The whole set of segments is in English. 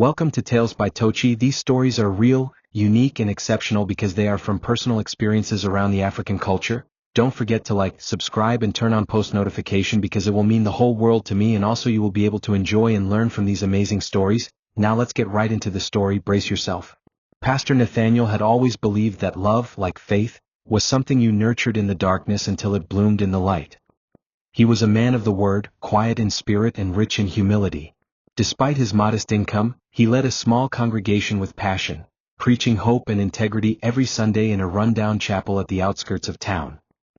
Welcome to Tales by Tochi. These stories are real, unique and exceptional because they are from personal experiences around the African culture. Don't forget to like, subscribe and turn on post notification because it will mean the whole world to me, and also you will be able to enjoy and learn from these amazing stories. Now let's get right into the story. Brace yourself. Pastor Nathaniel had always believed that love, like faith, was something you nurtured in the darkness until it bloomed in the light. He was a man of the word, quiet in spirit and rich in humility. Despite his modest income, he led a small congregation with passion, preaching hope and integrity every Sunday in a rundown chapel at the outskirts of town.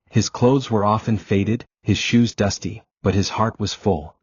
His clothes were often faded, his shoes dusty, but his heart was full.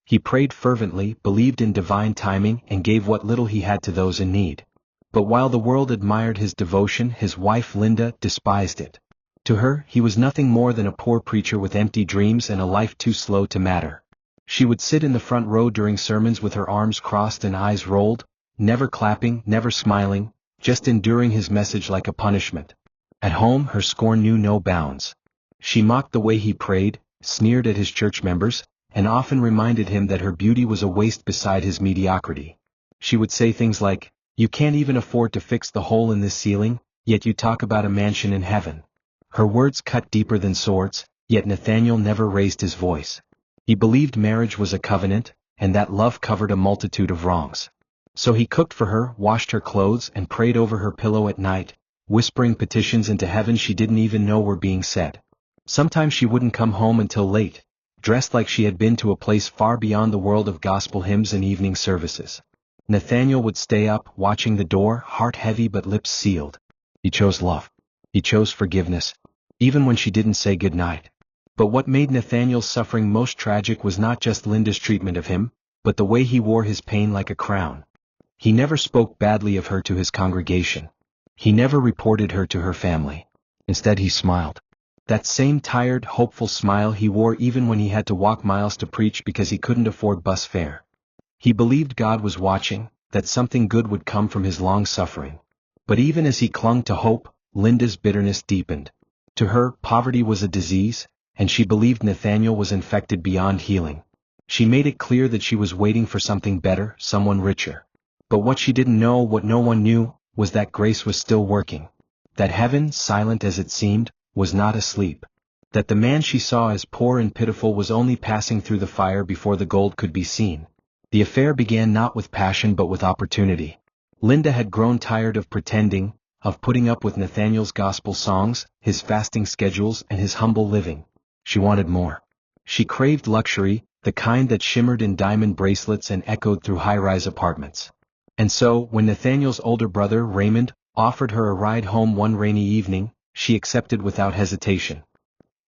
He prayed fervently, believed in divine timing, and gave what little he had to those in need. But while the world admired his devotion, his wife Linda despised it. To her, he was nothing more than a poor preacher with empty dreams and a life too slow to matter. She would sit in the front row during sermons with her arms crossed and eyes rolled, never clapping, never smiling, just enduring his message like a punishment. At home, her scorn knew no bounds. She mocked the way he prayed, sneered at his church members, and often reminded him that her beauty was a waste beside his mediocrity. She would say things like, "You can't even afford to fix the hole in this ceiling, yet you talk about a mansion in heaven." Her words cut deeper than swords, yet Nathaniel never raised his voice. He believed marriage was a covenant, and that love covered a multitude of wrongs. So he cooked for her, washed her clothes, and prayed over her pillow at night, whispering petitions into heaven she didn't even know were being said. Sometimes she wouldn't come home until late, dressed like she had been to a place far beyond the world of gospel hymns and evening services. Nathaniel would stay up, watching the door, heart heavy but lips sealed. He chose love. He chose forgiveness, even when she didn't say goodnight. But what made Nathaniel's suffering most tragic was not just Linda's treatment of him, but the way he wore his pain like a crown. He never spoke badly of her to his congregation. He never reported her to her family. Instead he smiled. That same tired, hopeful smile he wore even when he had to walk miles to preach because he couldn't afford bus fare. He believed God was watching, that something good would come from his long suffering. But even as he clung to hope, Linda's bitterness deepened. To her, poverty was a disease, and she believed Nathaniel was infected beyond healing. She made it clear that she was waiting for something better, someone richer. But what she didn't know, what no one knew, was that grace was still working. That heaven, silent as it seemed, was not asleep. That the man she saw as poor and pitiful was only passing through the fire before the gold could be seen. The affair began not with passion but with opportunity. Linda had grown tired of pretending, of putting up with Nathaniel's gospel songs, his fasting schedules, and his humble living. She wanted more. She craved luxury, the kind that shimmered in diamond bracelets and echoed through high-rise apartments. And so, when Nathaniel's older brother, Raymond, offered her a ride home one rainy evening, she accepted without hesitation.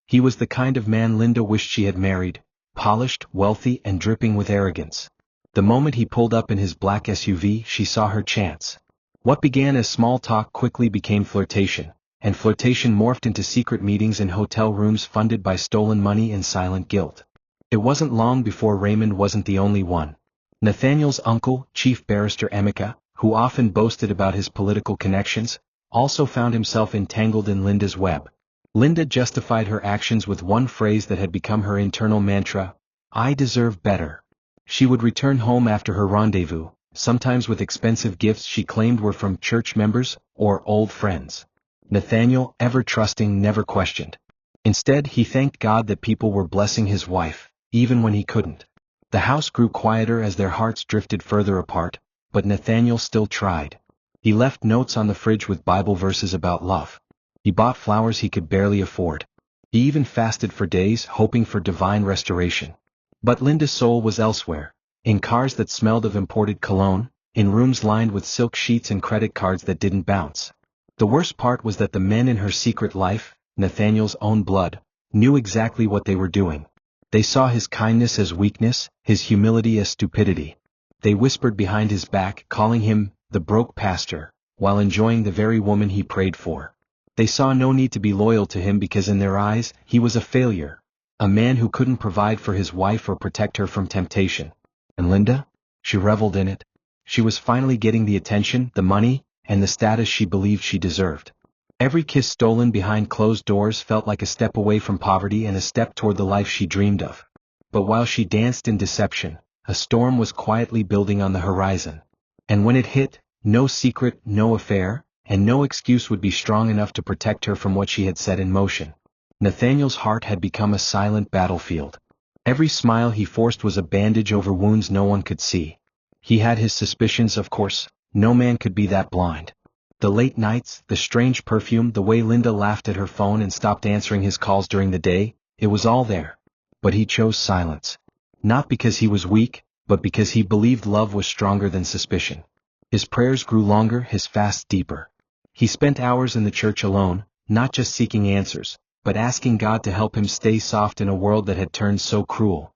He was the kind of man Linda wished she had married, polished, wealthy, and dripping with arrogance. The moment he pulled up in his black SUV, she saw her chance. What began as small talk quickly became flirtation, and flirtation morphed into secret meetings in hotel rooms funded by stolen money and silent guilt. It wasn't long before Raymond wasn't the only one. Nathaniel's uncle, Chief Barrister Emeka, who often boasted about his political connections, also found himself entangled in Linda's web. Linda justified her actions with one phrase that had become her internal mantra: "I deserve better." She would return home after her rendezvous, sometimes with expensive gifts she claimed were from church members or old friends. Nathaniel, ever trusting, never questioned. Instead, he thanked God that people were blessing his wife, even when he couldn't. The house grew quieter as their hearts drifted further apart, but Nathaniel still tried. He left notes on the fridge with Bible verses about love. He bought flowers he could barely afford. He even fasted for days, hoping for divine restoration. But Linda's soul was elsewhere, in cars that smelled of imported cologne, in rooms lined with silk sheets and credit cards that didn't bounce. The worst part was that the men in her secret life, Nathaniel's own blood, knew exactly what they were doing. They saw his kindness as weakness, his humility as stupidity. They whispered behind his back, calling him the broke pastor, while enjoying the very woman he prayed for. They saw no need to be loyal to him because in their eyes, he was a failure, a man who couldn't provide for his wife or protect her from temptation. And Linda? She reveled in it. She was finally getting the attention, the money, and the status she believed she deserved. Every kiss stolen behind closed doors felt like a step away from poverty and a step toward the life she dreamed of. But while she danced in deception, a storm was quietly building on the horizon. And when it hit, no secret, no affair, and no excuse would be strong enough to protect her from what she had set in motion. Nathaniel's heart had become a silent battlefield. Every smile he forced was a bandage over wounds no one could see. He had his suspicions, of course. No man could be that blind. The late nights, the strange perfume, the way Linda laughed at her phone and stopped answering his calls during the day, it was all there. But he chose silence. Not because he was weak, but because he believed love was stronger than suspicion. His prayers grew longer, his fasts deeper. He spent hours in the church alone, not just seeking answers, but asking God to help him stay soft in a world that had turned so cruel.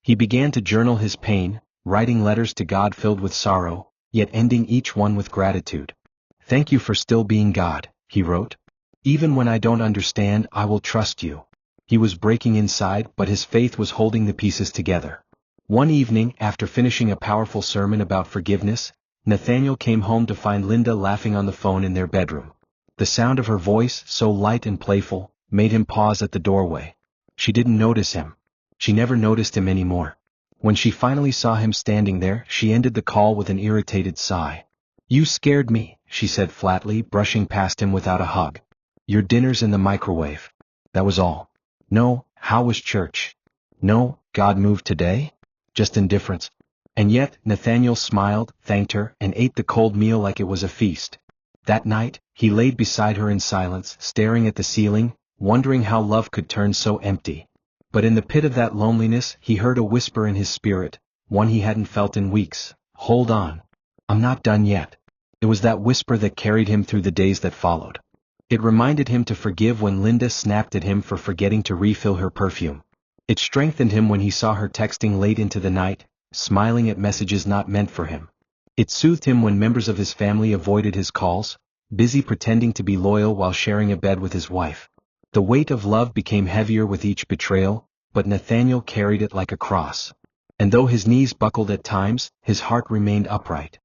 He began to journal his pain, writing letters to God filled with sorrow, yet ending each one with gratitude. "Thank you for still being God," he wrote. "Even when I don't understand, I will trust you." He was breaking inside, but his faith was holding the pieces together. One evening, after finishing a powerful sermon about forgiveness, Nathaniel came home to find Linda laughing on the phone in their bedroom. The sound of her voice, so light and playful, made him pause at the doorway. She didn't notice him. She never noticed him anymore. When she finally saw him standing there, she ended the call with an irritated sigh. "You scared me," she said flatly, brushing past him without a hug. "Your dinner's in the microwave." That was all. No, how was church? No, God moved today? Just indifference. And yet, Nathaniel smiled, thanked her, and ate the cold meal like it was a feast. That night, he laid beside her in silence, staring at the ceiling, wondering how love could turn so empty. But in the pit of that loneliness, he heard a whisper in his spirit, one he hadn't felt in weeks. "Hold on. I'm not done yet." It was that whisper that carried him through the days that followed. It reminded him to forgive when Linda snapped at him for forgetting to refill her perfume. It strengthened him when he saw her texting late into the night, smiling at messages not meant for him. It soothed him when members of his family avoided his calls, busy pretending to be loyal while sharing a bed with his wife. The weight of love became heavier with each betrayal, but Nathaniel carried it like a cross. And though his knees buckled at times, his heart remained upright.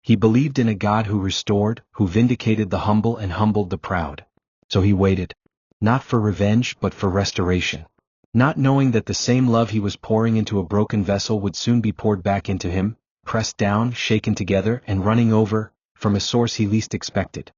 He believed in a God who restored, who vindicated the humble and humbled the proud. So he waited. Not for revenge, but for restoration. Not knowing that the same love he was pouring into a broken vessel would soon be poured back into him, pressed down, shaken together, and running over, from a source he least expected.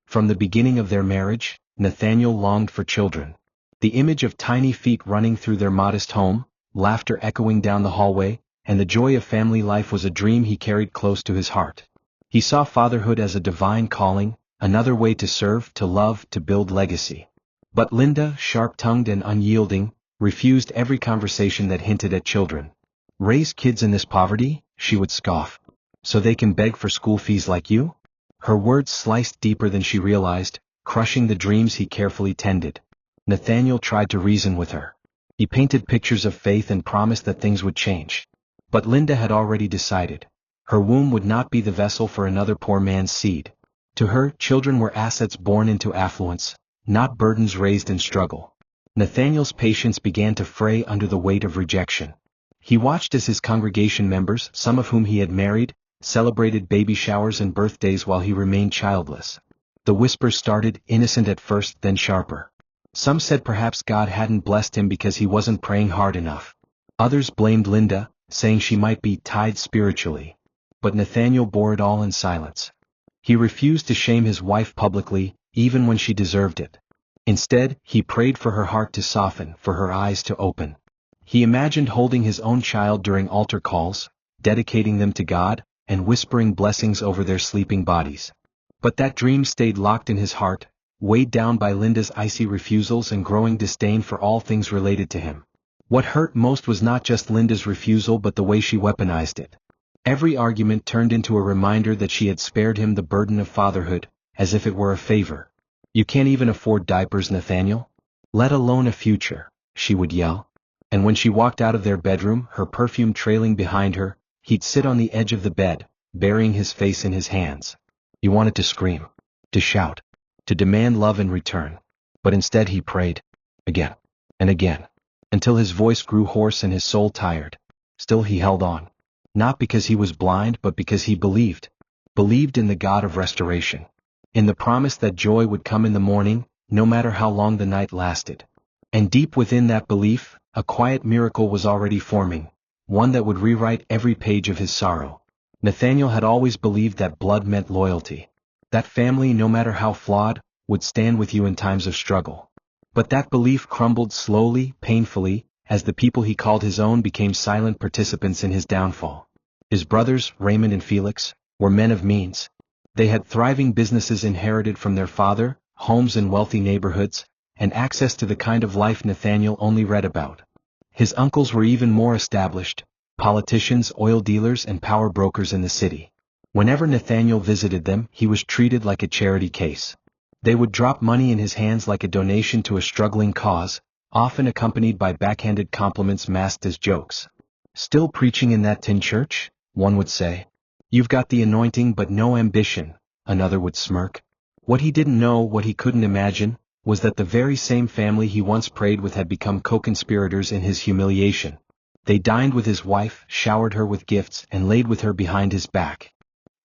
From the beginning of their marriage, Nathaniel longed for children. The image of tiny feet running through their modest home, laughter echoing down the hallway, and the joy of family life was a dream he carried close to his heart. He saw fatherhood as a divine calling, another way to serve, to love, to build legacy. But Linda, sharp-tongued and unyielding, refused every conversation that hinted at children. "Raise kids in this poverty?" she would scoff. "So they can beg for school fees like you?" Her words sliced deeper than she realized, crushing the dreams he carefully tended. Nathaniel tried to reason with her. He painted pictures of faith and promised that things would change. But Linda had already decided. Her womb would not be the vessel for another poor man's seed. To her, children were assets born into affluence, not burdens raised in struggle. Nathaniel's patience began to fray under the weight of rejection. He watched as his congregation members, some of whom he had married, celebrated baby showers and birthdays while he remained childless. The whispers started, innocent at first, then sharper. Some said perhaps God hadn't blessed him because he wasn't praying hard enough. Others blamed Linda, saying she might be tied spiritually. But Nathaniel bore it all in silence. He refused to shame his wife publicly, even when she deserved it. Instead, he prayed for her heart to soften, for her eyes to open. He imagined holding his own child during altar calls, dedicating them to God, and whispering blessings over their sleeping bodies. But that dream stayed locked in his heart, weighed down by Linda's icy refusals and growing disdain for all things related to him. What hurt most was not just Linda's refusal but the way she weaponized it. Every argument turned into a reminder that she had spared him the burden of fatherhood, as if it were a favor. "You can't even afford diapers, Nathaniel? Let alone a future," she would yell. And when she walked out of their bedroom, her perfume trailing behind her, he'd sit on the edge of the bed, burying his face in his hands. He wanted to scream, to shout, to demand love in return. But instead he prayed, again and again, until his voice grew hoarse and his soul tired. Still he held on. Not because he was blind, but because he believed. Believed in the God of restoration. In the promise that joy would come in the morning, no matter how long the night lasted. And deep within that belief, a quiet miracle was already forming, one that would rewrite every page of his sorrow. Nathaniel had always believed that blood meant loyalty. That family, no matter how flawed, would stand with you in times of struggle. But that belief crumbled slowly, painfully, as the people he called his own became silent participants in his downfall. His brothers, Raymond and Felix, were men of means. They had thriving businesses inherited from their father, homes in wealthy neighborhoods, and access to the kind of life Nathaniel only read about. His uncles were even more established, politicians, oil dealers, and power brokers in the city. Whenever Nathaniel visited them, he was treated like a charity case. They would drop money in his hands like a donation to a struggling cause, often accompanied by backhanded compliments masked as jokes. "Still preaching in that tin church?" one would say. "You've got the anointing but no ambition," another would smirk. What he didn't know, what he couldn't imagine, was that the very same family he once prayed with had become co-conspirators in his humiliation. They dined with his wife, showered her with gifts, and laid with her behind his back.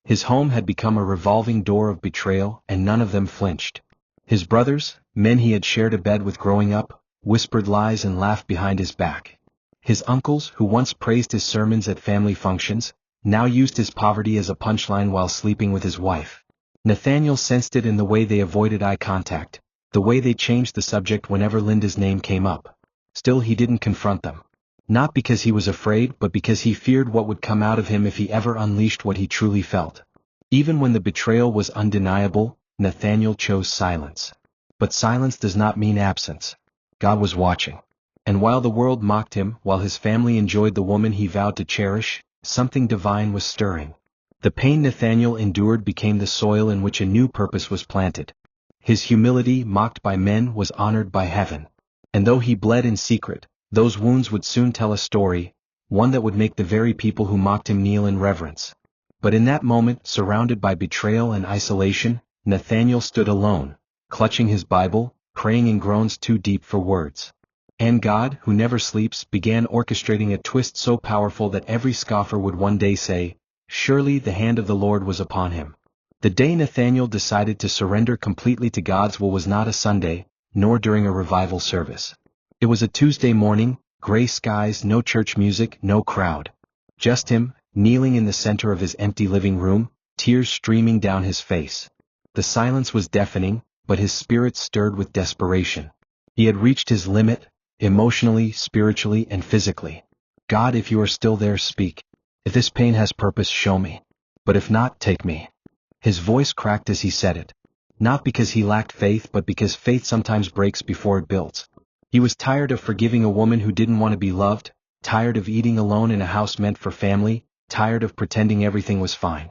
His home had become a revolving door of betrayal, and none of them flinched. His brothers, men he had shared a bed with growing up, whispered lies and laughed behind his back. His uncles, who once praised his sermons at family functions, now used his poverty as a punchline while sleeping with his wife. Nathaniel sensed it in the way they avoided eye contact, the way they changed the subject whenever Linda's name came up. Still, he didn't confront them. Not because he was afraid, but because he feared what would come out of him if he ever unleashed what he truly felt. Even when the betrayal was undeniable, Nathaniel chose silence. But silence does not mean absence. God was watching. And while the world mocked him, while his family enjoyed the woman he vowed to cherish, something divine was stirring. The pain Nathaniel endured became the soil in which a new purpose was planted. His humility, mocked by men, was honored by heaven. And though he bled in secret, those wounds would soon tell a story, one that would make the very people who mocked him kneel in reverence. But in that moment, surrounded by betrayal and isolation, Nathaniel stood alone, clutching his Bible, praying in groans too deep for words. And God, who never sleeps, began orchestrating a twist so powerful that every scoffer would one day say, "Surely the hand of the Lord was upon him." The day Nathaniel decided to surrender completely to God's will was not a Sunday, nor during a revival service. It was a Tuesday morning, gray skies, no church music, no crowd. Just him, kneeling in the center of his empty living room, tears streaming down his face. The silence was deafening, but his spirit stirred with desperation. He had reached his limit, emotionally, spiritually, and physically. "God, if you are still there, speak. If this pain has purpose, show me. But if not, take me." His voice cracked as he said it. Not because he lacked faith, but because faith sometimes breaks before it builds. He was tired of forgiving a woman who didn't want to be loved, tired of eating alone in a house meant for family, tired of pretending everything was fine.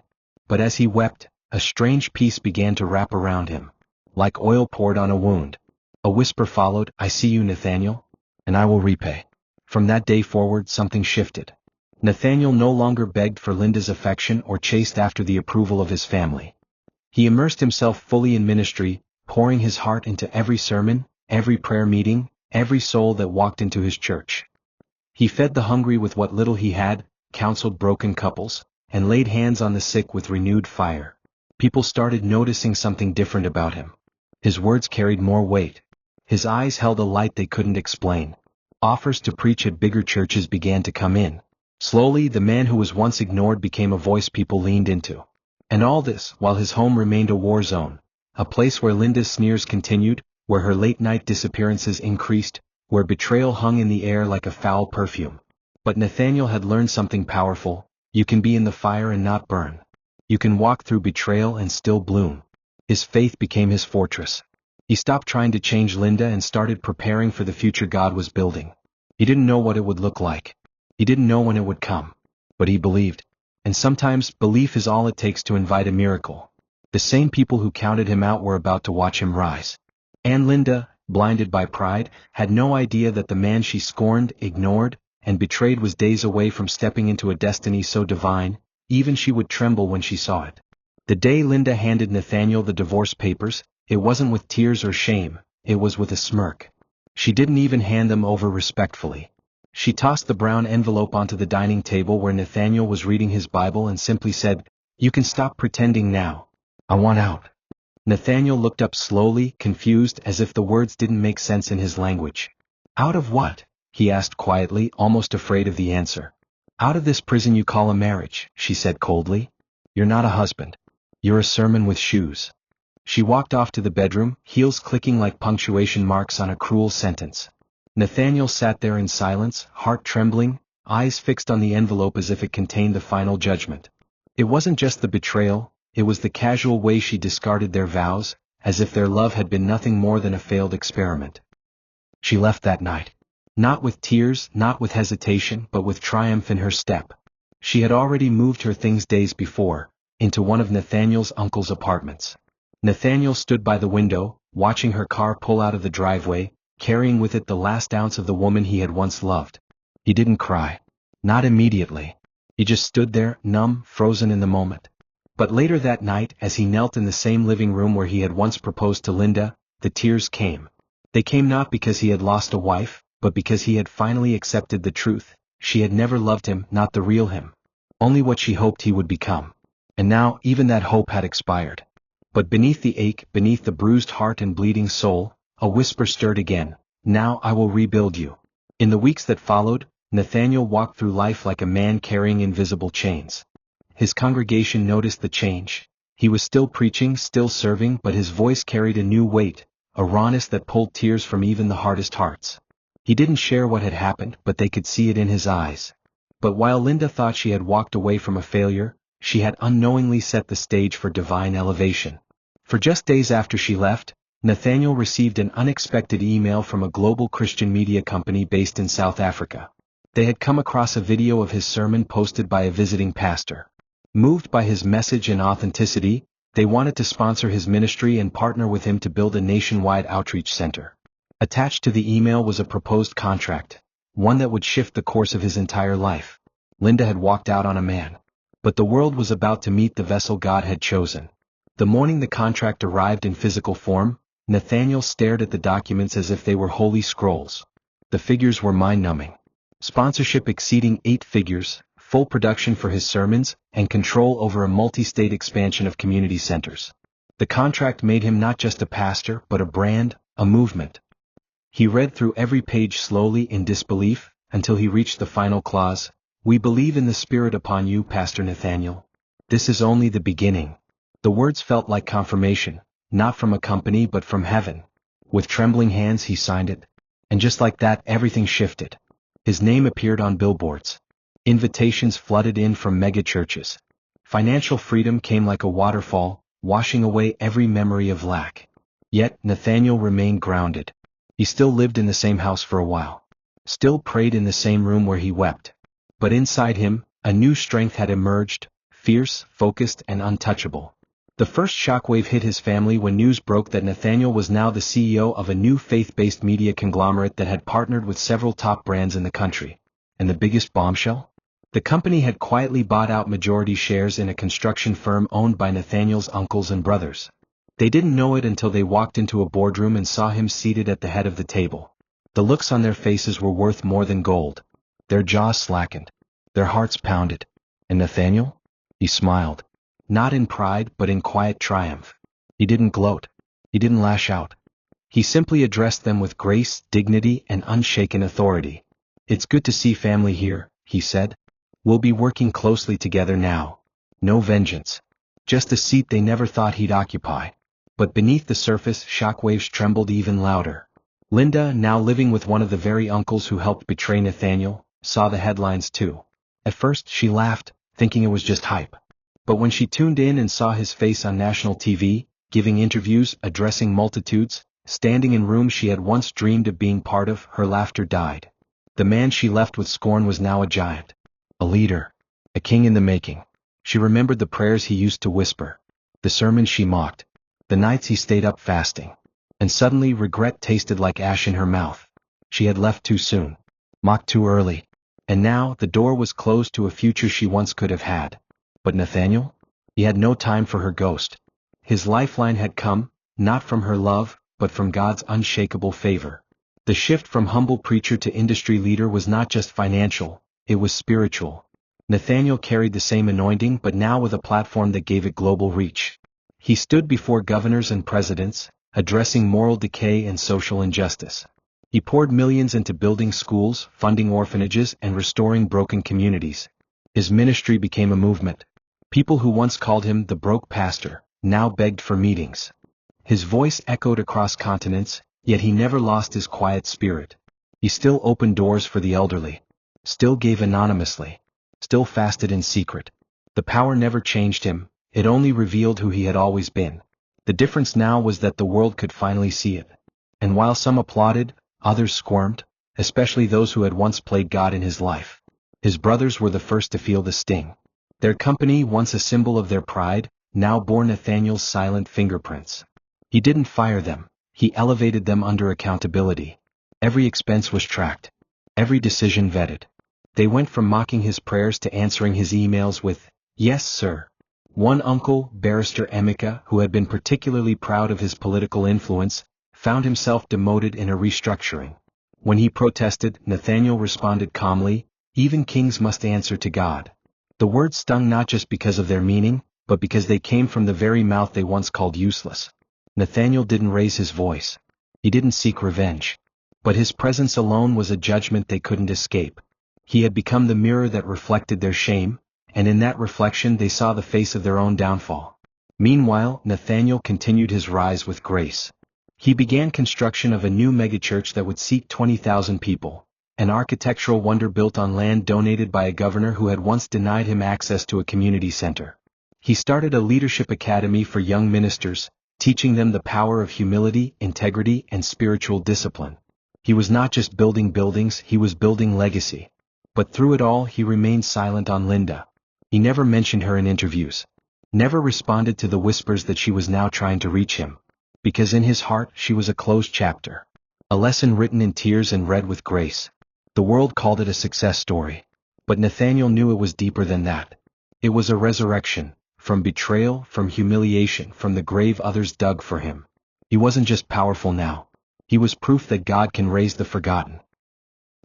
But as he wept, a strange peace began to wrap around him, like oil poured on a wound. A whisper followed, "I see you, Nathaniel, and I will repay." From that day forward, something shifted. Nathaniel no longer begged for Linda's affection or chased after the approval of his family. He immersed himself fully in ministry, pouring his heart into every sermon, every prayer meeting, every soul that walked into his church. He fed the hungry with what little he had, counseled broken couples, and laid hands on the sick with renewed fire. People started noticing something different about him. His words carried more weight. His eyes held a light they couldn't explain. Offers to preach at bigger churches began to come in. Slowly, the man who was once ignored became a voice people leaned into. And all this, while his home remained a war zone, a place where Linda's sneers continued, where her late-night disappearances increased, where betrayal hung in the air like a foul perfume. But Nathaniel had learned something powerful: you can be in the fire and not burn. You can walk through betrayal and still bloom. His faith became his fortress. He stopped trying to change Linda and started preparing for the future God was building. He didn't know what it would look like. He didn't know when it would come. But he believed. And sometimes, belief is all it takes to invite a miracle. The same people who counted him out were about to watch him rise. And Linda, blinded by pride, had no idea that the man she scorned, ignored, and betrayed was days away from stepping into a destiny so divine, even she would tremble when she saw it. The day Linda handed Nathaniel the divorce papers, it wasn't with tears or shame, it was with a smirk. She didn't even hand them over respectfully. She tossed the brown envelope onto the dining table where Nathaniel was reading his Bible and simply said, "You can stop pretending now. I want out." Nathaniel looked up slowly, confused, as if the words didn't make sense in his language. "Out of what?" he asked quietly, almost afraid of the answer. "Out of this prison you call a marriage," she said coldly. "You're not a husband. You're a sermon with shoes." She walked off to the bedroom, heels clicking like punctuation marks on a cruel sentence. Nathaniel sat there in silence, heart trembling, eyes fixed on the envelope as if it contained the final judgment. It wasn't just the betrayal, it was the casual way she discarded their vows, as if their love had been nothing more than a failed experiment. She left that night. Not with tears, not with hesitation, but with triumph in her step. She had already moved her things days before, into one of Nathaniel's uncle's apartments. Nathaniel stood by the window, watching her car pull out of the driveway, carrying with it the last ounce of the woman he had once loved. He didn't cry. Not immediately. He just stood there, numb, frozen in the moment. But later that night, as he knelt in the same living room where he had once proposed to Linda, the tears came. They came not because he had lost a wife, but because he had finally accepted the truth. She had never loved him, not the real him. Only what she hoped he would become. And now, even that hope had expired. But beneath the ache, beneath the bruised heart and bleeding soul, a whisper stirred again. "Now I will rebuild you." In the weeks that followed, Nathaniel walked through life like a man carrying invisible chains. His congregation noticed the change. He was still preaching, still serving, but his voice carried a new weight, a rawness that pulled tears from even the hardest hearts. He didn't share what had happened, but they could see it in his eyes. But while Linda thought she had walked away from a failure, she had unknowingly set the stage for divine elevation. For just days after she left, Nathaniel received an unexpected email from a global Christian media company based in South Africa. They had come across a video of his sermon posted by a visiting pastor. Moved by his message and authenticity, they wanted to sponsor his ministry and partner with him to build a nationwide outreach center. Attached to the email was a proposed contract, one that would shift the course of his entire life. Linda had walked out on a man. But the world was about to meet the vessel God had chosen. The morning the contract arrived in physical form, Nathaniel stared at the documents as if they were holy scrolls. The figures were mind-numbing. Sponsorship exceeding 8 figures, full production for his sermons, and control over a multi-state expansion of community centers. The contract made him not just a pastor, but a brand, a movement. He read through every page slowly in disbelief, until he reached the final clause. "We believe in the Spirit upon you, Pastor Nathaniel. This is only the beginning." The words felt like confirmation, not from a company but from heaven. With trembling hands he signed it. And just like that, everything shifted. His name appeared on billboards. Invitations flooded in from mega-churches. Financial freedom came like a waterfall, washing away every memory of lack. Yet, Nathaniel remained grounded. He still lived in the same house for a while. Still prayed in the same room where he wept. But inside him, a new strength had emerged, fierce, focused, and untouchable. The first shockwave hit his family when news broke that Nathaniel was now the CEO of a new faith-based media conglomerate that had partnered with several top brands in the country. And the biggest bombshell? The company had quietly bought out majority shares in a construction firm owned by Nathaniel's uncles and brothers. They didn't know it until they walked into a boardroom and saw him seated at the head of the table. The looks on their faces were worth more than gold. Their jaws slackened. Their hearts pounded. And Nathaniel? He smiled. Not in pride, but in quiet triumph. He didn't gloat. He didn't lash out. He simply addressed them with grace, dignity, and unshaken authority. "It's good to see family here," he said. "We'll be working closely together now. No vengeance. Just a seat they never thought he'd occupy." But beneath the surface, shockwaves trembled even louder. Linda, now living with one of the very uncles who helped betray Nathaniel, saw the headlines too. At first, she laughed, thinking it was just hype. But when she tuned in and saw his face on national TV, giving interviews, addressing multitudes, standing in rooms she had once dreamed of being part of, her laughter died. The man she left with scorn was now a giant. A leader. A king in the making. She remembered the prayers he used to whisper. The sermons she mocked. The nights he stayed up fasting. And suddenly regret tasted like ash in her mouth. She had left too soon. Mocked too early. And now the door was closed to a future she once could have had. But Nathaniel? He had no time for her ghost. His lifeline had come, not from her love, but from God's unshakable favor. The shift from humble preacher to industry leader was not just financial, it was spiritual. Nathaniel carried the same anointing, but now with a platform that gave it global reach. He stood before governors and presidents, addressing moral decay and social injustice. He poured millions into building schools, funding orphanages, and restoring broken communities. His ministry became a movement. People who once called him the broke pastor now begged for meetings. His voice echoed across continents, yet he never lost his quiet spirit. He still opened doors for the elderly, still gave anonymously, still fasted in secret. The power never changed him, it only revealed who he had always been. The difference now was that the world could finally see it. And while some applauded, others squirmed, especially those who had once played God in his life. His brothers were the first to feel the sting. Their company, once a symbol of their pride, now bore Nathaniel's silent fingerprints. He didn't fire them, he elevated them under accountability. Every expense was tracked, every decision vetted. They went from mocking his prayers to answering his emails with, "Yes, sir." One uncle, Barrister Emeka, who had been particularly proud of his political influence, found himself demoted in a restructuring. When he protested, Nathaniel responded calmly, "Even kings must answer to God." The words stung not just because of their meaning, but because they came from the very mouth they once called useless. Nathaniel didn't raise his voice. He didn't seek revenge. But his presence alone was a judgment they couldn't escape. He had become the mirror that reflected their shame, and in that reflection they saw the face of their own downfall. Meanwhile, Nathaniel continued his rise with grace. He began construction of a new megachurch that would seat 20,000 people, an architectural wonder built on land donated by a governor who had once denied him access to a community center. He started a leadership academy for young ministers, teaching them the power of humility, integrity, and spiritual discipline. He was not just building buildings, he was building legacy. But through it all he remained silent on Linda. He never mentioned her in interviews. Never responded to the whispers that she was now trying to reach him. Because in his heart she was a closed chapter. A lesson written in tears and read with grace. The world called it a success story. But Nathaniel knew it was deeper than that. It was a resurrection, from betrayal, from humiliation, from the grave others dug for him. He wasn't just powerful now. He was proof that God can raise the forgotten.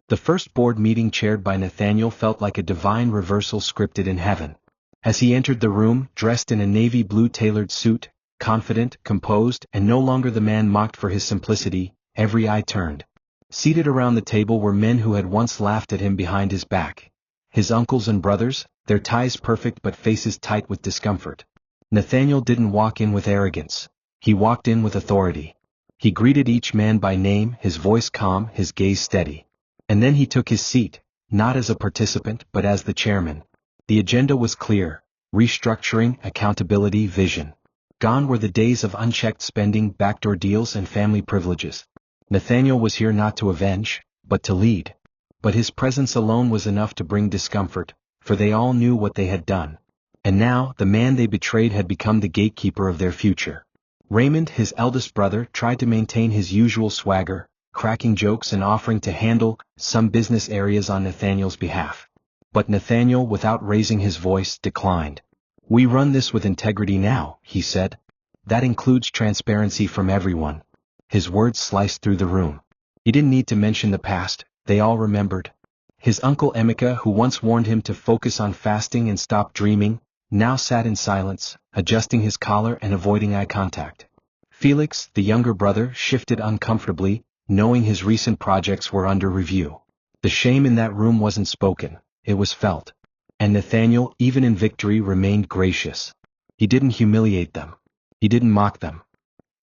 The first board meeting chaired by Nathaniel felt like a divine reversal scripted in heaven. As he entered the room, dressed in a navy blue tailored suit, confident, composed, and no longer the man mocked for his simplicity, every eye turned. Seated around the table were men who had once laughed at him behind his back. His uncles and brothers, their ties perfect but faces tight with discomfort. Nathaniel didn't walk in with arrogance. He walked in with authority. He greeted each man by name, his voice calm, his gaze steady. And then he took his seat, not as a participant but as the chairman. The agenda was clear: restructuring, accountability, vision. Gone were the days of unchecked spending, backdoor deals, and family privileges. Nathaniel was here not to avenge, but to lead. But his presence alone was enough to bring discomfort, for they all knew what they had done. And now, the man they betrayed had become the gatekeeper of their future. Raymond, his eldest brother, tried to maintain his usual swagger, cracking jokes and offering to handle some business areas on Nathaniel's behalf. But Nathaniel, without raising his voice, declined. "We run this with integrity now," he said. "That includes transparency from everyone." His words sliced through the room. He didn't need to mention the past, they all remembered. His uncle Emeka, who once warned him to focus on fasting and stop dreaming, now sat in silence, adjusting his collar and avoiding eye contact. Felix, the younger brother, shifted uncomfortably, knowing his recent projects were under review. The shame in that room wasn't spoken, it was felt. And Nathaniel, even in victory, remained gracious. He didn't humiliate them. He didn't mock them.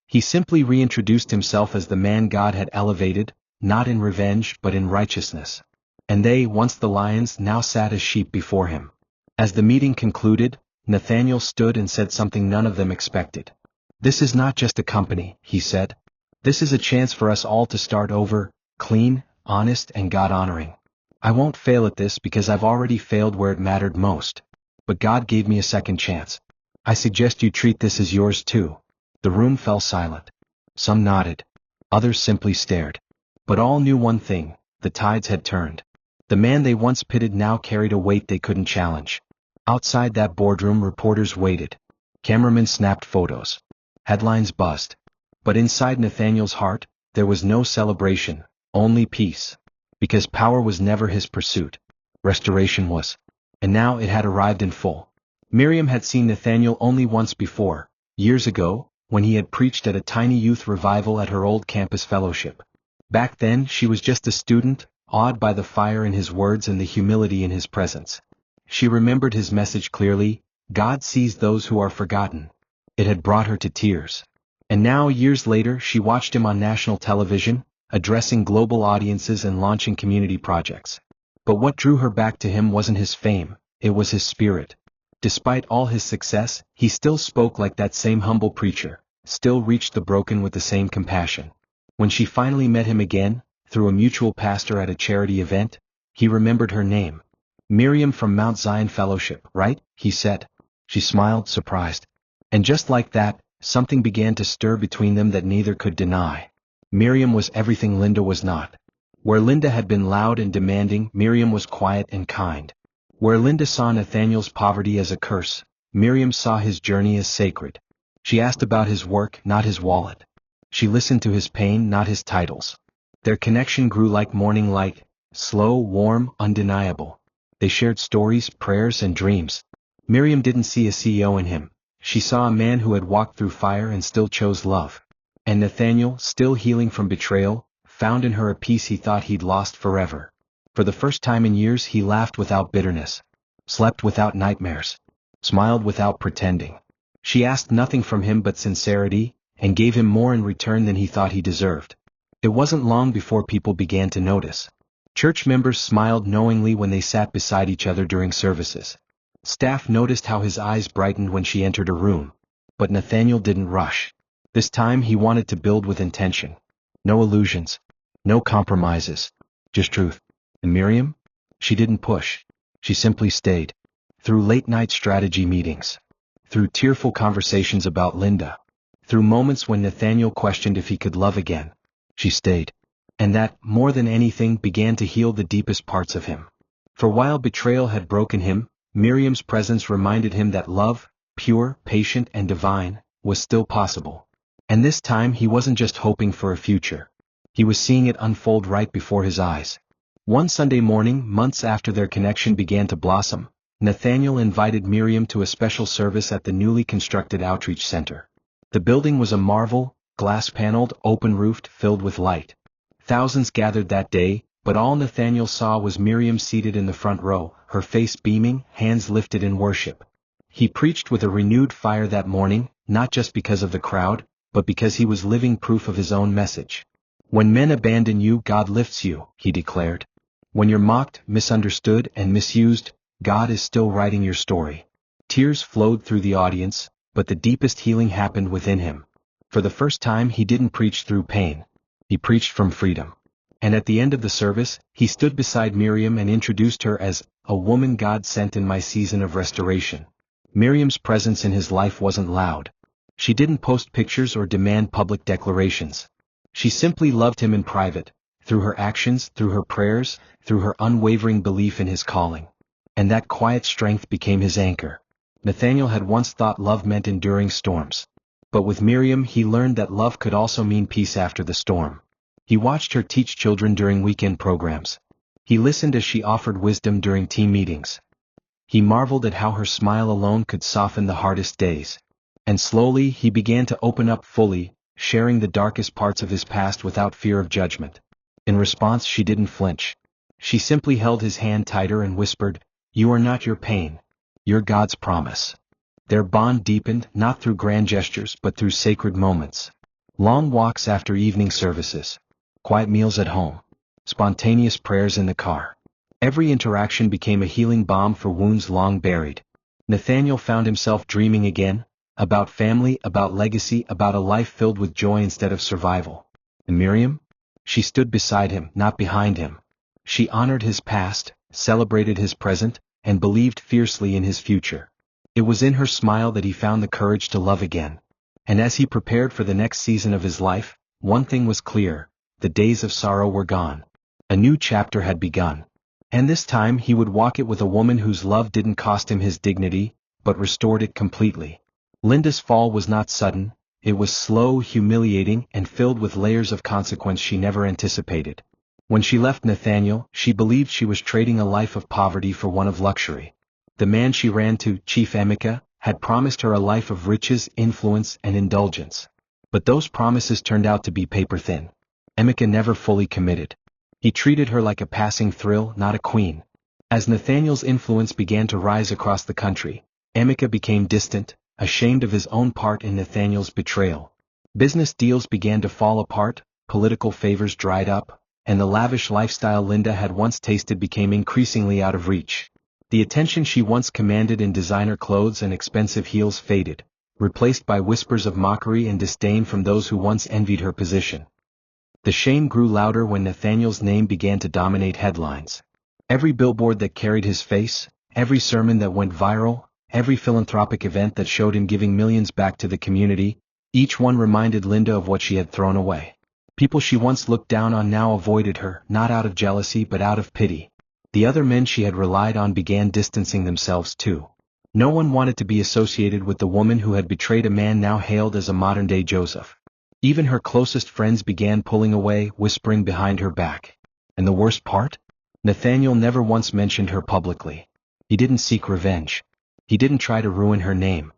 He simply reintroduced himself as the man God had elevated, not in revenge but in righteousness. And they, once the lions, now sat as sheep before him. As the meeting concluded, Nathaniel stood and said something none of them expected. "This is not just a company," he said. "This is a chance for us all to start over, clean, honest, and God-honoring. I won't fail at this because I've already failed where it mattered most. But God gave me a second chance. I suggest you treat this as yours too." The room fell silent. Some nodded. Others simply stared. But all knew one thing: the tides had turned. The man they once pitted now carried a weight they couldn't challenge. Outside that boardroom, reporters waited. Cameramen snapped photos. Headlines buzzed. But inside Nathaniel's heart, there was no celebration, only peace. Because power was never his pursuit. Restoration was. And now it had arrived in full. Miriam had seen Nathaniel only once before, years ago, when he had preached at a tiny youth revival at her old campus fellowship. Back then she was just a student, awed by the fire in his words and the humility in his presence. She remembered his message clearly: God sees those who are forgotten. It had brought her to tears. And now, years later, she watched him on national television, addressing global audiences and launching community projects. But what drew her back to him wasn't his fame, it was his spirit. Despite all his success, he still spoke like that same humble preacher, still reached the broken with the same compassion. When she finally met him again, through a mutual pastor at a charity event, he remembered her name. Miriam from Mount Zion Fellowship, right? He said. She smiled, surprised. And just like that, something began to stir between them that neither could deny. Miriam was everything Linda was not. Where Linda had been loud and demanding, Miriam was quiet and kind. Where Linda saw Nathaniel's poverty as a curse, Miriam saw his journey as sacred. She asked about his work, not his wallet. She listened to his pain, not his titles. Their connection grew like morning light, slow, warm, undeniable. They shared stories, prayers, and dreams. Miriam didn't see a CEO in him. She saw a man who had walked through fire and still chose love. And Nathaniel, still healing from betrayal, found in her a peace he thought he'd lost forever. For the first time in years he laughed without bitterness, slept without nightmares, smiled without pretending. She asked nothing from him but sincerity, and gave him more in return than he thought he deserved. It wasn't long before people began to notice. Church members smiled knowingly when they sat beside each other during services. Staff noticed how his eyes brightened when she entered a room. But Nathaniel didn't rush. This time he wanted to build with intention. No illusions. No compromises. Just truth. And Miriam? She didn't push. She simply stayed. Through late-night strategy meetings. Through tearful conversations about Linda. Through moments when Nathaniel questioned if he could love again. She stayed. And that, more than anything, began to heal the deepest parts of him. For while betrayal had broken him, Miriam's presence reminded him that love, pure, patient, and divine, was still possible. And this time he wasn't just hoping for a future. He was seeing it unfold right before his eyes. One Sunday morning, months after their connection began to blossom, Nathaniel invited Miriam to a special service at the newly constructed outreach center. The building was a marvel, glass-paneled, open-roofed, filled with light. Thousands gathered that day, but all Nathaniel saw was Miriam seated in the front row, her face beaming, hands lifted in worship. He preached with a renewed fire that morning, not just because of the crowd, but because he was living proof of his own message. When men abandon you, God lifts you, he declared. When you're mocked, misunderstood, and misused, God is still writing your story. Tears flowed through the audience, but the deepest healing happened within him. For the first time he didn't preach through pain. He preached from freedom. And at the end of the service, he stood beside Miriam and introduced her as a woman God sent in my season of restoration. Miriam's presence in his life wasn't loud. She didn't post pictures or demand public declarations. She simply loved him in private, through her actions, through her prayers, through her unwavering belief in his calling. And that quiet strength became his anchor. Nathaniel had once thought love meant enduring storms. But with Miriam he learned that love could also mean peace after the storm. He watched her teach children during weekend programs. He listened as she offered wisdom during team meetings. He marveled at how her smile alone could soften the hardest days. And slowly he began to open up fully, sharing the darkest parts of his past without fear of judgment. In response she didn't flinch. She simply held his hand tighter and whispered, "You are not your pain. You're God's promise." Their bond deepened, not through grand gestures but through sacred moments. Long walks after evening services. Quiet meals at home. Spontaneous prayers in the car. Every interaction became a healing balm for wounds long buried. Nathaniel found himself dreaming again, about family, about legacy, about a life filled with joy instead of survival. And Miriam? She stood beside him, not behind him. She honored his past, celebrated his present, and believed fiercely in his future. It was in her smile that he found the courage to love again. And as he prepared for the next season of his life, one thing was clear: the days of sorrow were gone. A new chapter had begun. And this time he would walk it with a woman whose love didn't cost him his dignity, but restored it completely. Linda's fall was not sudden, it was slow, humiliating, and filled with layers of consequence she never anticipated. When she left Nathaniel, she believed she was trading a life of poverty for one of luxury. The man she ran to, Chief Emeka, had promised her a life of riches, influence, and indulgence. But those promises turned out to be paper-thin. Emeka never fully committed. He treated her like a passing thrill, not a queen. As Nathaniel's influence began to rise across the country, Emeka became distant, ashamed of his own part in Nathaniel's betrayal. Business deals began to fall apart, political favors dried up, and the lavish lifestyle Linda had once tasted became increasingly out of reach. The attention she once commanded in designer clothes and expensive heels faded, replaced by whispers of mockery and disdain from those who once envied her position. The shame grew louder when Nathaniel's name began to dominate headlines. Every billboard that carried his face, every sermon that went viral, every philanthropic event that showed him giving millions back to the community, each one reminded Linda of what she had thrown away. People she once looked down on now avoided her, not out of jealousy but out of pity. The other men she had relied on began distancing themselves too. No one wanted to be associated with the woman who had betrayed a man now hailed as a modern-day Joseph. Even her closest friends began pulling away, whispering behind her back. And the worst part? Nathaniel never once mentioned her publicly. He didn't seek revenge. He didn't try to ruin her name.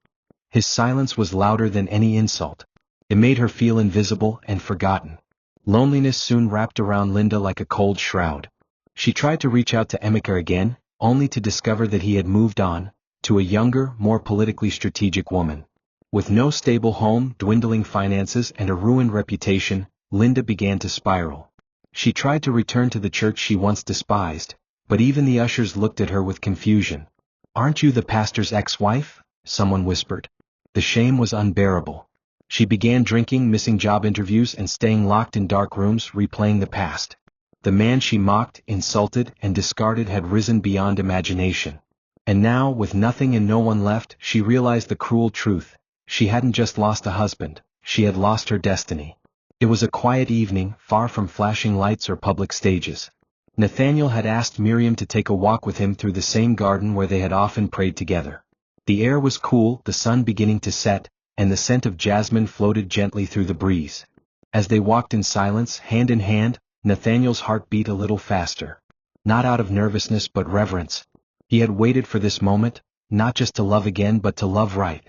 His silence was louder than any insult. It made her feel invisible and forgotten. Loneliness soon wrapped around Linda like a cold shroud. She tried to reach out to Emeka again, only to discover that he had moved on, to a younger, more politically strategic woman. With no stable home, dwindling finances, and a ruined reputation, Linda began to spiral. She tried to return to the church she once despised, but even the ushers looked at her with confusion. "Aren't you the pastor's ex-wife?" someone whispered. The shame was unbearable. She began drinking, missing job interviews, and staying locked in dark rooms, replaying the past. The man she mocked, insulted, and discarded had risen beyond imagination. And now, with nothing and no one left, she realized the cruel truth. She hadn't just lost a husband, she had lost her destiny. It was a quiet evening, far from flashing lights or public stages. Nathaniel had asked Miriam to take a walk with him through the same garden where they had often prayed together. The air was cool, the sun beginning to set, and the scent of jasmine floated gently through the breeze. As they walked in silence, hand in hand, Nathaniel's heart beat a little faster. Not out of nervousness but reverence. He had waited for this moment, not just to love again but to love right.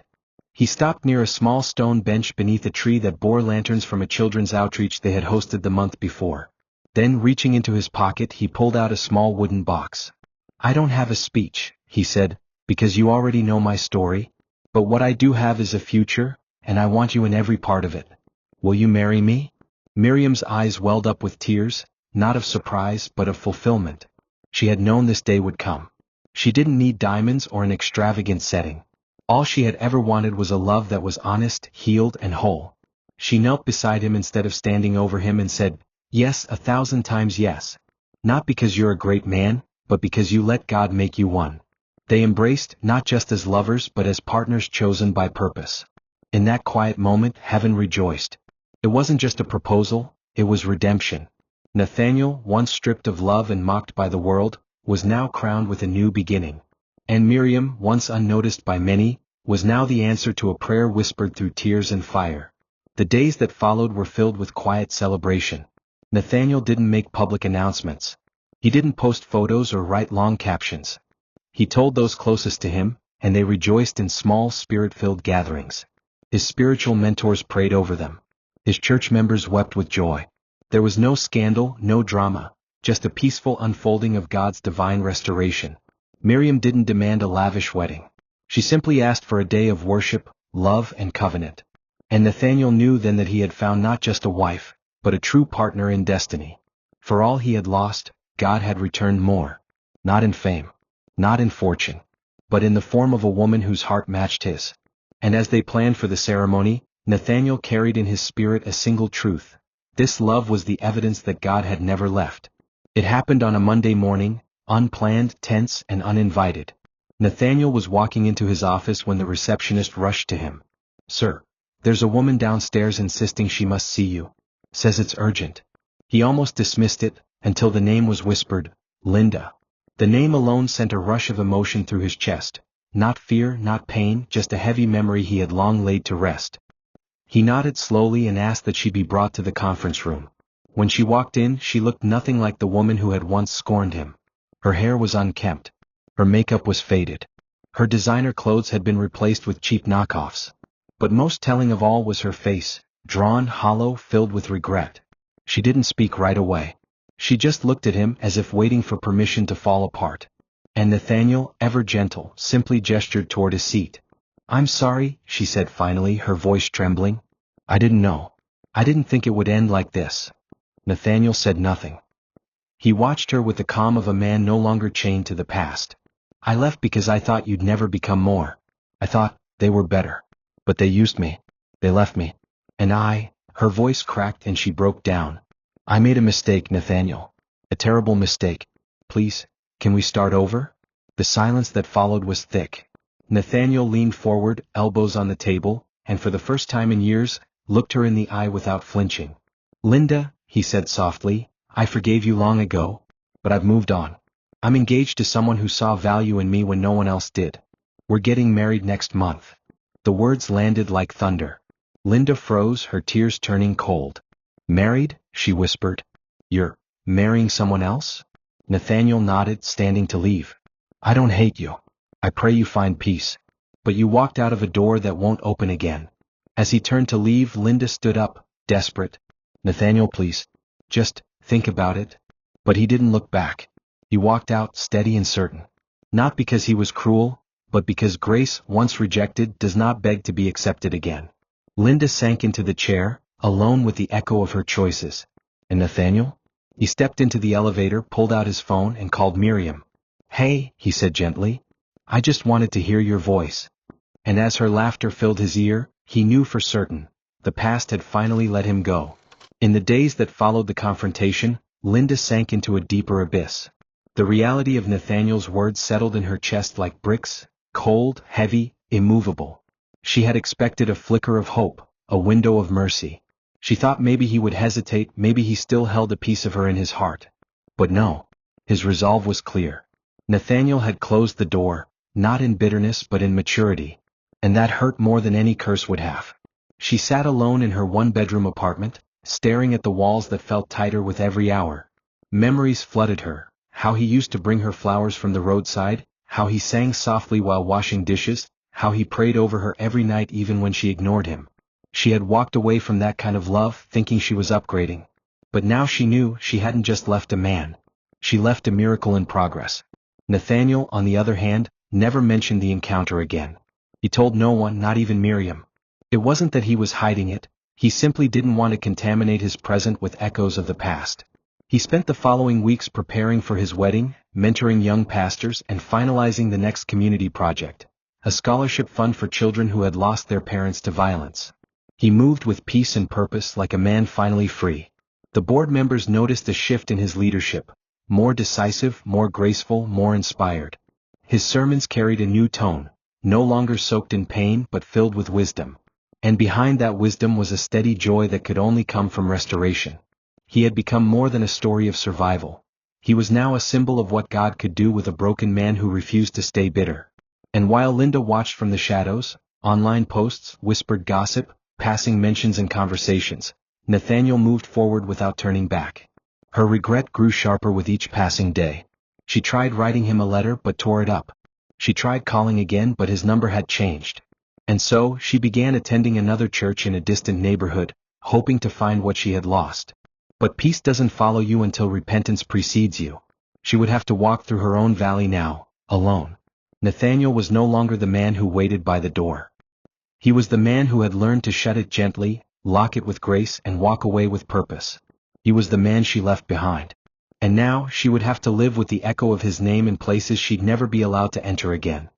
He stopped near a small stone bench beneath a tree that bore lanterns from a children's outreach they had hosted the month before. Then, reaching into his pocket, he pulled out a small wooden box. "I don't have a speech," he said, "because you already know my story. But what I do have is a future, and I want you in every part of it. Will you marry me?" Miriam's eyes welled up with tears, not of surprise but of fulfillment. She had known this day would come. She didn't need diamonds or an extravagant setting. All she had ever wanted was a love that was honest, healed, and whole. She knelt beside him instead of standing over him and said, "Yes, 1,000 times yes. Not because you're a great man, but because you let God make you one." They embraced, not just as lovers but as partners chosen by purpose. In that quiet moment, heaven rejoiced. It wasn't just a proposal, it was redemption. Nathaniel, once stripped of love and mocked by the world, was now crowned with a new beginning. And Miriam, once unnoticed by many, was now the answer to a prayer whispered through tears and fire. The days that followed were filled with quiet celebration. Nathaniel didn't make public announcements. He didn't post photos or write long captions. He told those closest to him, and they rejoiced in small spirit-filled gatherings. His spiritual mentors prayed over them. His church members wept with joy. There was no scandal, no drama, just a peaceful unfolding of God's divine restoration. Miriam didn't demand a lavish wedding. She simply asked for a day of worship, love, and covenant. And Nathaniel knew then that he had found not just a wife, but a true partner in destiny. For all he had lost, God had returned more. Not in fame, not in fortune, but in the form of a woman whose heart matched his. And as they planned for the ceremony, Nathaniel carried in his spirit a single truth. This love was the evidence that God had never left. It happened on a Monday morning, unplanned, tense, and uninvited. Nathaniel was walking into his office when the receptionist rushed to him. "Sir, there's a woman downstairs insisting she must see you. Says it's urgent." He almost dismissed it, until the name was whispered, Linda. The name alone sent a rush of emotion through his chest. Not fear, not pain, just a heavy memory he had long laid to rest. He nodded slowly and asked that she be brought to the conference room. When she walked in, she looked nothing like the woman who had once scorned him. Her hair was unkempt. Her makeup was faded. Her designer clothes had been replaced with cheap knockoffs. But most telling of all was her face, drawn, hollow, filled with regret. She didn't speak right away. She just looked at him as if waiting for permission to fall apart. And Nathaniel, ever gentle, simply gestured toward his seat. "I'm sorry," she said finally, her voice trembling. "I didn't know. I didn't think it would end like this." Nathaniel said nothing. He watched her with the calm of a man no longer chained to the past. "I left because I thought you'd never become more. I thought they were better. But they used me. They left me. And her voice cracked and she broke down. "I made a mistake, Nathaniel. A terrible mistake. Please, can we start over?" The silence that followed was thick. Nathaniel leaned forward, elbows on the table, and for the first time in years, looked her in the eye without flinching. "Linda," he said softly, "I forgave you long ago, but I've moved on. I'm engaged to someone who saw value in me when no one else did. We're getting married next month." The words landed like thunder. Linda froze, her tears turning cold. "Married?" she whispered. "You're marrying someone else?" Nathaniel nodded, standing to leave. "I don't hate you. I pray you find peace. But you walked out of a door that won't open again." As he turned to leave, Linda stood up, desperate. "Nathaniel, please. Just think about it." But he didn't look back. He walked out, steady and certain. Not because he was cruel, but because grace, once rejected, does not beg to be accepted again. Linda sank into the chair, alone with the echo of her choices. And Nathaniel? He stepped into the elevator, pulled out his phone, and called Miriam. "Hey," he said gently. "I just wanted to hear your voice." And as her laughter filled his ear, he knew for certain, the past had finally let him go. In the days that followed the confrontation, Linda sank into a deeper abyss. The reality of Nathaniel's words settled in her chest like bricks, cold, heavy, immovable. She had expected a flicker of hope, a window of mercy. She thought maybe he would hesitate, maybe he still held a piece of her in his heart. But no. His resolve was clear. Nathaniel had closed the door, not in bitterness but in maturity. And that hurt more than any curse would have. She sat alone in her one-bedroom apartment, staring at the walls that felt tighter with every hour. Memories flooded her, how he used to bring her flowers from the roadside, how he sang softly while washing dishes, how he prayed over her every night even when she ignored him. She had walked away from that kind of love, thinking she was upgrading. But now she knew she hadn't just left a man. She left a miracle in progress. Nathaniel, on the other hand, never mentioned the encounter again. He told no one, not even Miriam. It wasn't that he was hiding it, he simply didn't want to contaminate his present with echoes of the past. He spent the following weeks preparing for his wedding, mentoring young pastors, and finalizing the next community project, a scholarship fund for children who had lost their parents to violence. He moved with peace and purpose, like a man finally free. The board members noticed a shift in his leadership, more decisive, more graceful, more inspired. His sermons carried a new tone, no longer soaked in pain but filled with wisdom. And behind that wisdom was a steady joy that could only come from restoration. He had become more than a story of survival. He was now a symbol of what God could do with a broken man who refused to stay bitter. And while Linda watched from the shadows, online posts, whispered gossip, passing mentions and conversations, Nathaniel moved forward without turning back. Her regret grew sharper with each passing day. She tried writing him a letter but tore it up. She tried calling again but his number had changed. And so, she began attending another church in a distant neighborhood, hoping to find what she had lost. But peace doesn't follow you until repentance precedes you. She would have to walk through her own valley now, alone. Nathaniel was no longer the man who waited by the door. He was the man who had learned to shut it gently, lock it with grace, and walk away with purpose. He was the man she left behind. And now, she would have to live with the echo of his name in places she'd never be allowed to enter again.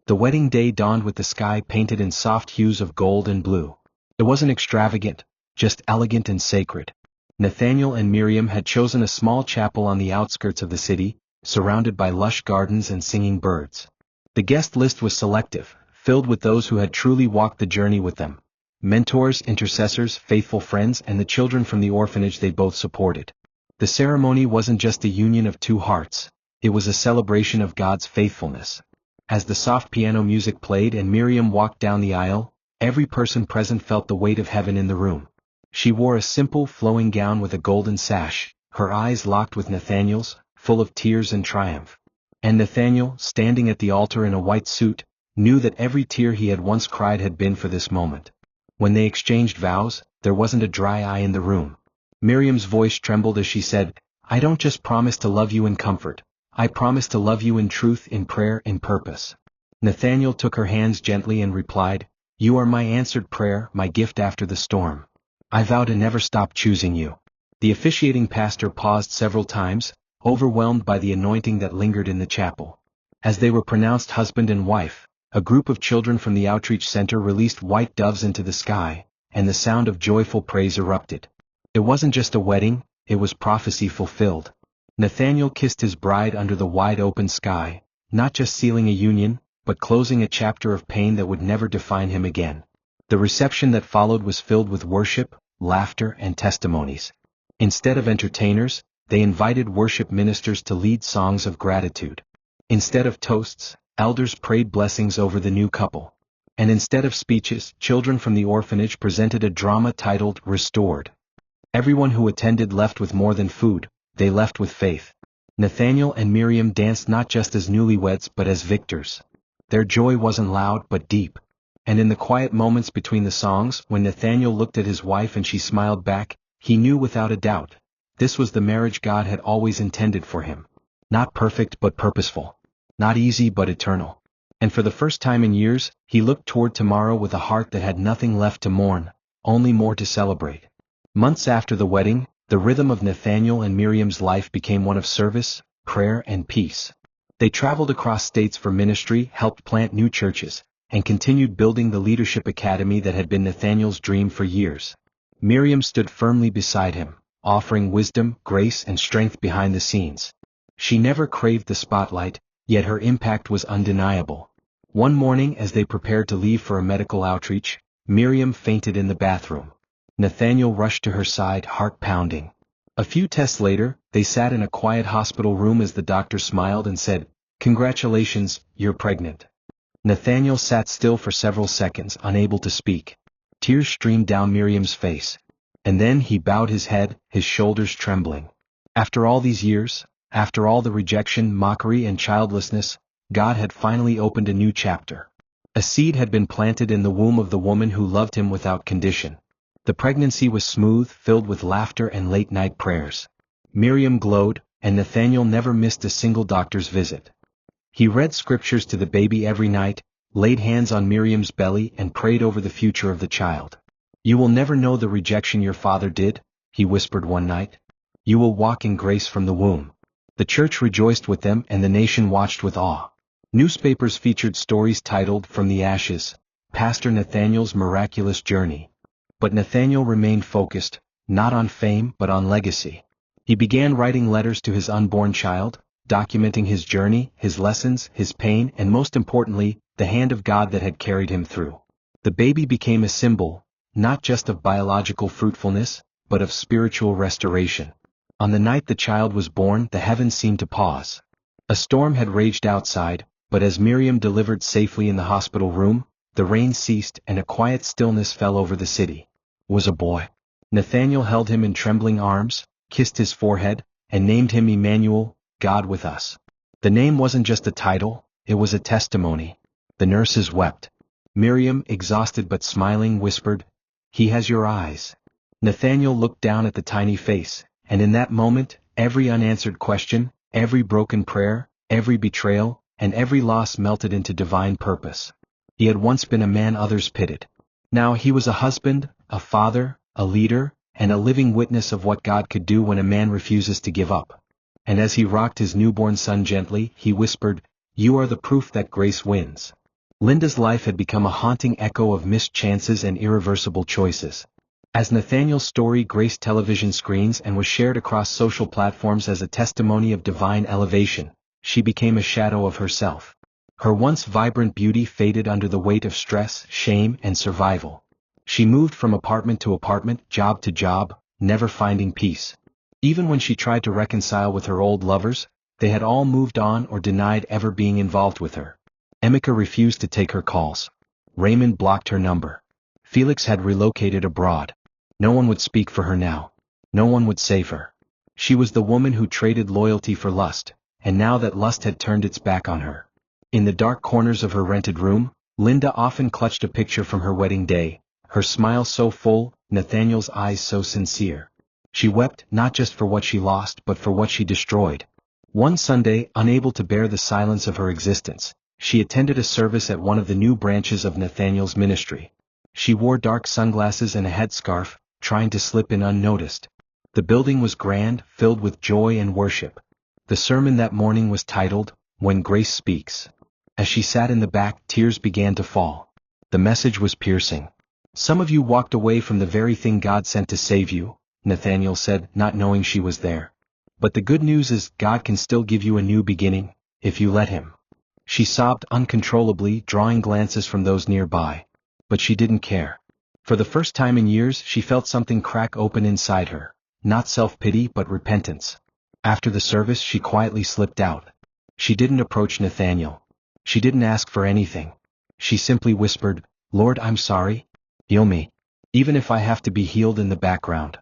The wedding day dawned with the sky painted in soft hues of gold and blue. It wasn't extravagant, just elegant and sacred. Nathaniel and Miriam had chosen a small chapel on the outskirts of the city, surrounded by lush gardens and singing birds. The guest list was selective, filled with those who had truly walked the journey with them. Mentors, intercessors, faithful friends, and the children from the orphanage they both supported. The ceremony wasn't just a union of two hearts, it was a celebration of God's faithfulness. As the soft piano music played and Miriam walked down the aisle, every person present felt the weight of heaven in the room. She wore a simple, flowing gown with a golden sash, her eyes locked with Nathaniel's, full of tears and triumph. And Nathaniel, standing at the altar in a white suit, knew that every tear he had once cried had been for this moment. When they exchanged vows, there wasn't a dry eye in the room. Miriam's voice trembled as she said, "I don't just promise to love you in comfort. I promise to love you in truth, in prayer, in purpose." Nathanael took her hands gently and replied, "You are my answered prayer, my gift after the storm. I vow to never stop choosing you." The officiating pastor paused several times, overwhelmed by the anointing that lingered in the chapel. As they were pronounced husband and wife, a group of children from the outreach center released white doves into the sky, and the sound of joyful praise erupted. It wasn't just a wedding, it was prophecy fulfilled. Nathanael kissed his bride under the wide open sky, not just sealing a union, but closing a chapter of pain that would never define him again. The reception that followed was filled with worship, laughter, and testimonies. Instead of entertainers, they invited worship ministers to lead songs of gratitude. Instead of toasts, elders prayed blessings over the new couple. And instead of speeches, children from the orphanage presented a drama titled Restored. Everyone who attended left with more than food, they left with faith. Nathanael and Miriam danced not just as newlyweds but as victors. Their joy wasn't loud but deep. And in the quiet moments between the songs, when Nathanael looked at his wife and she smiled back, he knew without a doubt, this was the marriage God had always intended for him. Not perfect but purposeful. Not easy but eternal. And for the first time in years, he looked toward tomorrow with a heart that had nothing left to mourn, only more to celebrate. Months after the wedding, the rhythm of Nathanael and Miriam's life became one of service, prayer, and peace. They traveled across states for ministry, helped plant new churches, and continued building the leadership academy that had been Nathanael's dream for years. Miriam stood firmly beside him, offering wisdom, grace, and strength behind the scenes. She never craved the spotlight, yet her impact was undeniable. One morning as they prepared to leave for a medical outreach, Miriam fainted in the bathroom. Nathanael rushed to her side, heart pounding. A few tests later, they sat in a quiet hospital room as the doctor smiled and said, "Congratulations, you're pregnant." Nathanael sat still for several seconds, unable to speak. Tears streamed down Miriam's face. And then he bowed his head, his shoulders trembling. After all these years, after all the rejection, mockery, and childlessness, God had finally opened a new chapter. A seed had been planted in the womb of the woman who loved him without condition. The pregnancy was smooth, filled with laughter and late-night prayers. Miriam glowed, and Nathanael never missed a single doctor's visit. He read scriptures to the baby every night, laid hands on Miriam's belly, and prayed over the future of the child. "You will never know the rejection your father did," he whispered one night. "You will walk in grace from the womb." The church rejoiced with them and the nation watched with awe. Newspapers featured stories titled, "From the Ashes, Pastor Nathanael's Miraculous Journey." But Nathanael remained focused, not on fame but on legacy. He began writing letters to his unborn child, documenting his journey, his lessons, his pain, and most importantly, the hand of God that had carried him through. The baby became a symbol, not just of biological fruitfulness, but of spiritual restoration. On the night the child was born, the heavens seemed to pause. A storm had raged outside, but as Miriam delivered safely in the hospital room, the rain ceased and a quiet stillness fell over the city. It was a boy. Nathanael held him in trembling arms, kissed his forehead, and named him Emmanuel, God with us. The name wasn't just a title, it was a testimony. The nurses wept. Miriam, exhausted but smiling, whispered, "He has your eyes." Nathanael looked down at the tiny face, and in that moment, every unanswered question, every broken prayer, every betrayal, and every loss melted into divine purpose. He had once been a man others pitied. Now he was a husband, a father, a leader, and a living witness of what God could do when a man refuses to give up. And as he rocked his newborn son gently, he whispered, "You are the proof that grace wins." Linda's life had become a haunting echo of missed chances and irreversible choices. As Nathanael's story graced television screens and was shared across social platforms as a testimony of divine elevation, she became a shadow of herself. Her once vibrant beauty faded under the weight of stress, shame, and survival. She moved from apartment to apartment, job to job, never finding peace. Even when she tried to reconcile with her old lovers, they had all moved on or denied ever being involved with her. Emeka refused to take her calls. Raymond blocked her number. Felix had relocated abroad. No one would speak for her now. No one would save her. She was the woman who traded loyalty for lust, and now that lust had turned its back on her. In the dark corners of her rented room, Linda often clutched a picture from her wedding day, her smile so full, Nathanael's eyes so sincere. She wept not just for what she lost but for what she destroyed. One Sunday, unable to bear the silence of her existence, she attended a service at one of the new branches of Nathaniel's ministry. She wore dark sunglasses and a headscarf, trying to slip in unnoticed. The building was grand, filled with joy and worship. The sermon that morning was titled, "When Grace Speaks." As she sat in the back, tears began to fall. The message was piercing. "Some of you walked away from the very thing God sent to save you," Nathaniel said, not knowing she was there. "But the good news is God can still give you a new beginning, if you let Him." She sobbed uncontrollably, drawing glances from those nearby. But she didn't care. For the first time in years she felt something crack open inside her. Not self-pity but repentance. After the service she quietly slipped out. She didn't approach Nathaniel. She didn't ask for anything. She simply whispered, "Lord, I'm sorry. Heal me. Even if I have to be healed in the background."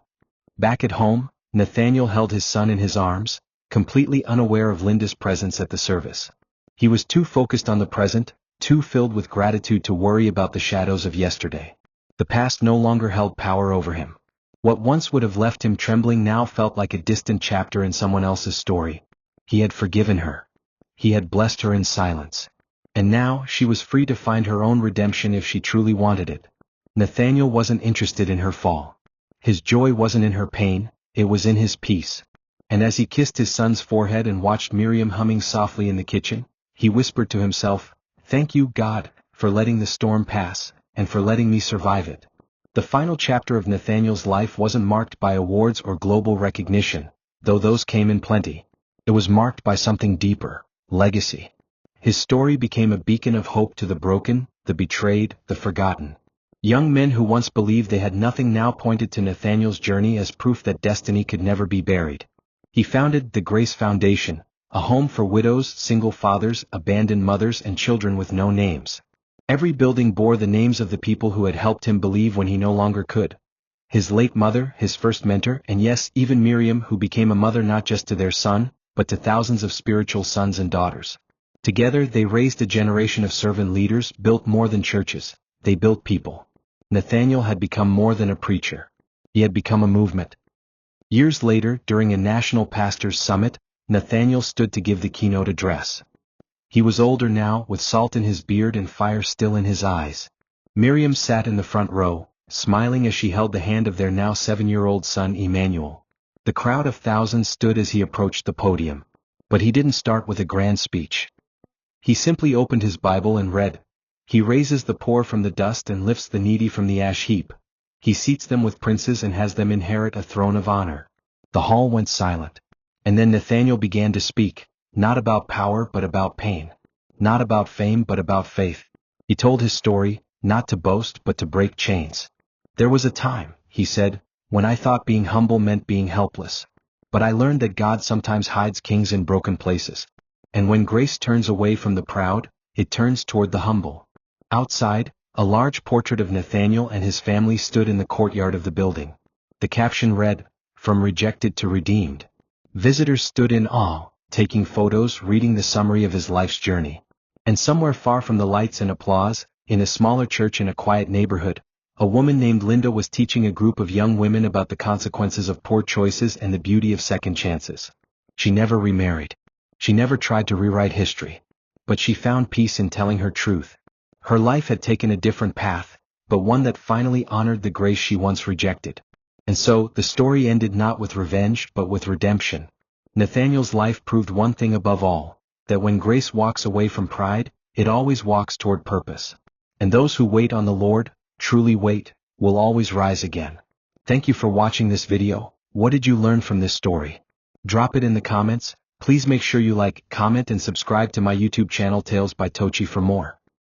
Back at home, Nathaniel held his son in his arms, completely unaware of Linda's presence at the service. He was too focused on the present, too filled with gratitude to worry about the shadows of yesterday. The past no longer held power over him. What once would have left him trembling now felt like a distant chapter in someone else's story. He had forgiven her. He had blessed her in silence. And now she was free to find her own redemption if she truly wanted it. Nathaniel wasn't interested in her fall. His joy wasn't in her pain, it was in his peace. And as he kissed his son's forehead and watched Miriam humming softly in the kitchen, he whispered to himself, "Thank you, God, for letting the storm pass, and for letting me survive it." The final chapter of Nathaniel's life wasn't marked by awards or global recognition, though those came in plenty. It was marked by something deeper, legacy. His story became a beacon of hope to the broken, the betrayed, the forgotten. Young men who once believed they had nothing now pointed to Nathaniel's journey as proof that destiny could never be buried. He founded the Grace Foundation, a home for widows, single fathers, abandoned mothers, and children with no names. Every building bore the names of the people who had helped him believe when he no longer could. His late mother, his first mentor, and yes, even Miriam, who became a mother not just to their son, but to thousands of spiritual sons and daughters. Together they raised a generation of servant leaders, built more than churches, they built people. Nathaniel had become more than a preacher. He had become a movement. Years later, during a national pastors' summit, Nathaniel stood to give the keynote address. He was older now, with salt in his beard and fire still in his eyes. Miriam sat in the front row, smiling as she held the hand of their now 7-year-old son Emmanuel. The crowd of thousands stood as he approached the podium. But he didn't start with a grand speech. He simply opened his Bible and read. He raises the poor from the dust and lifts the needy from the ash heap. He seats them with princes and has them inherit a throne of honor. The hall went silent. And then Nathaniel began to speak, not about power but about pain. Not about fame but about faith. He told his story, not to boast but to break chains. "There was a time," he said, "when I thought being humble meant being helpless. But I learned that God sometimes hides kings in broken places. And when grace turns away from the proud, it turns toward the humble." Outside, a large portrait of Nathaniel and his family stood in the courtyard of the building. The caption read, "From Rejected to Redeemed." Visitors stood in awe, taking photos, reading the summary of his life's journey. And somewhere far from the lights and applause, in a smaller church in a quiet neighborhood, a woman named Linda was teaching a group of young women about the consequences of poor choices and the beauty of second chances. She never remarried. She never tried to rewrite history. But she found peace in telling her truth. Her life had taken a different path, but one that finally honored the grace she once rejected. And so, the story ended not with revenge but with redemption. Nathaniel's life proved one thing above all, that when grace walks away from pride, it always walks toward purpose. And those who wait on the Lord, truly wait, will always rise again. Thank you for watching this video. What did you learn from this story? Drop it in the comments. Please make sure you like, comment and subscribe to my YouTube channel Tales by Tochi for more.